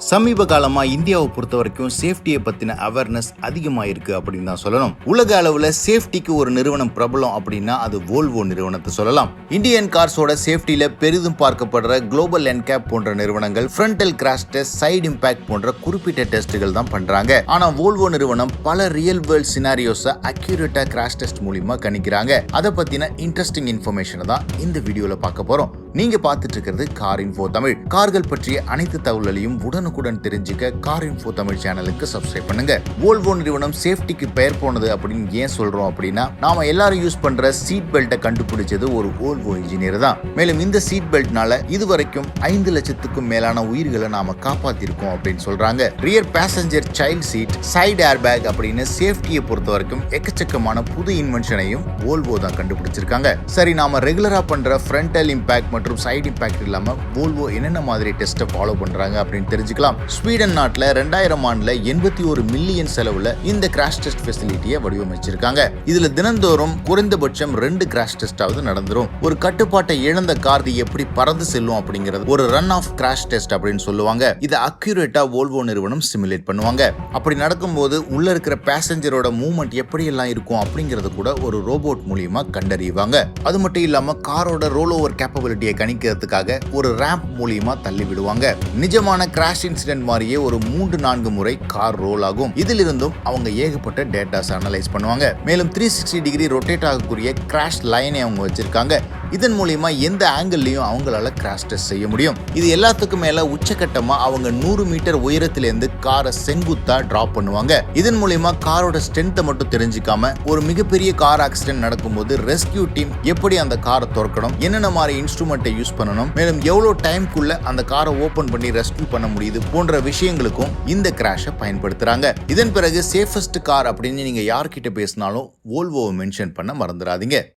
சமீப காலமா இந்தியாவை பொறுத்த வரைக்கும் சேஃப்டியை பத்தின அவேர்னஸ் அதிகமா இருக்கு அப்படின்னு தான் சொல்லணும். உலக அளவுல சேஃப்டிக்கு ஒரு நிறுவனம் பிரபலம் அப்படின்னா அது வோல்வோ நிறுவனத்தை சொல்லலாம். இந்தியன் கார்ஸோட சேஃப்டியில பெரிதும் பார்க்கப்படுற குளோபல் என்கேப் போன்ற நிறுவனங்கள் frontal crash test, side impact போன்ற குறிப்பிட்ட டெஸ்ட்கள் தான் பண்றாங்க. ஆனா வோல்வோ நிறுவனம் பல ரியல் வேர்ல்ட் சினாரியோஸை அக்யூரேட்டா கிராஷ் டெஸ்ட் மூலமா கணிக்கிறாங்க. அதை பத்தின இன்ட்ரெஸ்டிங் இன்ஃபர்மேஷனை தான் இந்த வீடியோல பார்க்க போறோம். நீங்க பார்த்துட்டு இருக்கிறது கார் இன்ஃபோ தமிழ். கார்கள் பற்றிய அனைத்து தகவல்களையும் உடனுக்குடன் தெரிஞ்சுக்க கார் இன்ஃபோ தமிழ் சேனலுக்கு சப்ஸ்கிரைப் பண்ணுங்க. வோல்வோ நிறுவனம் சேஃப்டிக்கு பெயர் போனது அப்படின்னு ஏன் சொல்றோம் அப்படின்னா, நாம எல்லாரும் யூஸ் பண்ற சீட் பெல்ட்டை கண்டுபிடிச்சது ஒரு வோல்வோ இன்ஜினியர் தான். மேலும் இந்த சீட் பெல்ட்னால இதுவரைக்கும் 5 லட்சத்துக்கும் மேலான உயிர்களை நாம காப்பாத்திருக்கோம் அப்படின்னு சொல்றாங்க. Rear passenger child seat, side air bag அப்படின்னு சேஃப்டியை பொறுத்த வரைக்கும் எக்கச்சக்கமான புது இன்வென்ஷனையும் வோல்வோ தான் கண்டுபிடிச்சிருக்காங்க. சரி, நாம ரெகுலரா பண்ற ஃப்ரண்டல் இம்பாக்ட் மற்றும் சைடு இம்பாக்ட் இல்லாம வோல்வோ என்னென்ன மாதிரி டெஸ்ட்டை ஃபாலோ பண்றாங்க அப்படின்னு தெரிஞ்சுக்கலாம். ஸ்வீடன் நாட்டுல 2000 ஆண்டுல 81 மில்லியன் செலவுல இந்த கிராஷ் டெஸ்ட் ஃபெசிலிட்டியை வடிவமைச்சிருக்காங்க. இதுல தினந்தோறும் குறைந்தபட்சம் 2 கிராஷ் டெஸ்டாவது நடந்துரும். ஒரு கட்டுப்பாட்டை இழந்த கார் எப்படி பறந்து செல்லும் அப்படிங்கிறது ஒரு ரன் ஆஃப் கிராஷ் டெஸ்ட் அப்படின்னு சொல்லுவாங்க. இதை அக்யூரேட்டா வோல்வோ நிறுவனம் சிமுலேட் பண்ணுவாங்க. அப்படி நடக்கும்போது உள்ள இருக்கிற பேசஞ்சரோட மூவ்மெண்ட் எப்படி எல்லாம் இருக்கும் அப்படிங்கறது கூட ஒரு ரோபோட் மூலியமா கண்டறிவாங்க. அது மட்டும் இல்லாம காரோட ரோல் ஓவர் கேப்பபிலிட்டியை கணிக்கிறதுக்காக ஒரு ரேம்ப் மூலியமா தள்ளி விடுவாங்க. நிஜமான கிராஷ் இன்சிடென்ட் மாதிரியே ஒரு 3-4 முறை கார் ரோல் ஆகும். இதிலிருந்தும் அவங்க ஏகப்பட்ட டேட்டாஸ் அனலைஸ் பண்ணுவாங்க. மேலும் 360 டிகிரி ரொட்டேட் ஆகக்கூடிய கிராஷ் லைனை அவங்க வச்சிருக்காங்க. இதன் மூலியமா எந்த ஆங்கிள்லயும் அவங்களால கிராஷ் டெஸ்ட் செய்ய முடியும். இது எல்லாத்துக்கும் மேல உச்சகட்டமா அவங்க 100 மீட்டர் உயரத்திலிருந்து காரை செங்குத்தா டிராப் பண்ணுவாங்க. இதன் மூலியமா காரோட ஸ்ட்ரென்த்தை மட்டும் தெரிஞ்சுக்காம ஒரு மிகப்பெரிய கார் ஆக்சிடென்ட் நடக்கும்போது ரெஸ்கியூ டீம் எப்படி அந்த காரை திறக்கணும், என்னென்ன மாதிரி இன்ஸ்ட்ருமெண்ட்டை யூஸ் பண்ணணும், மேலும் எவ்வளவு டைம்குள்ள அந்த காரை ஓபன் பண்ணி ரெஸ்கியூ பண்ண முடியுது போன்ற விஷயங்களுக்கும் இந்த கிராஷை பயன்படுத்துறாங்க. இதன் பிறகு சேஃபஸ்ட் கார் அப்படின்னு நீங்க யார்கிட்ட பேசினாலும் வோல்வோவை மென்ஷன் பண்ண மறந்துடாதீங்க.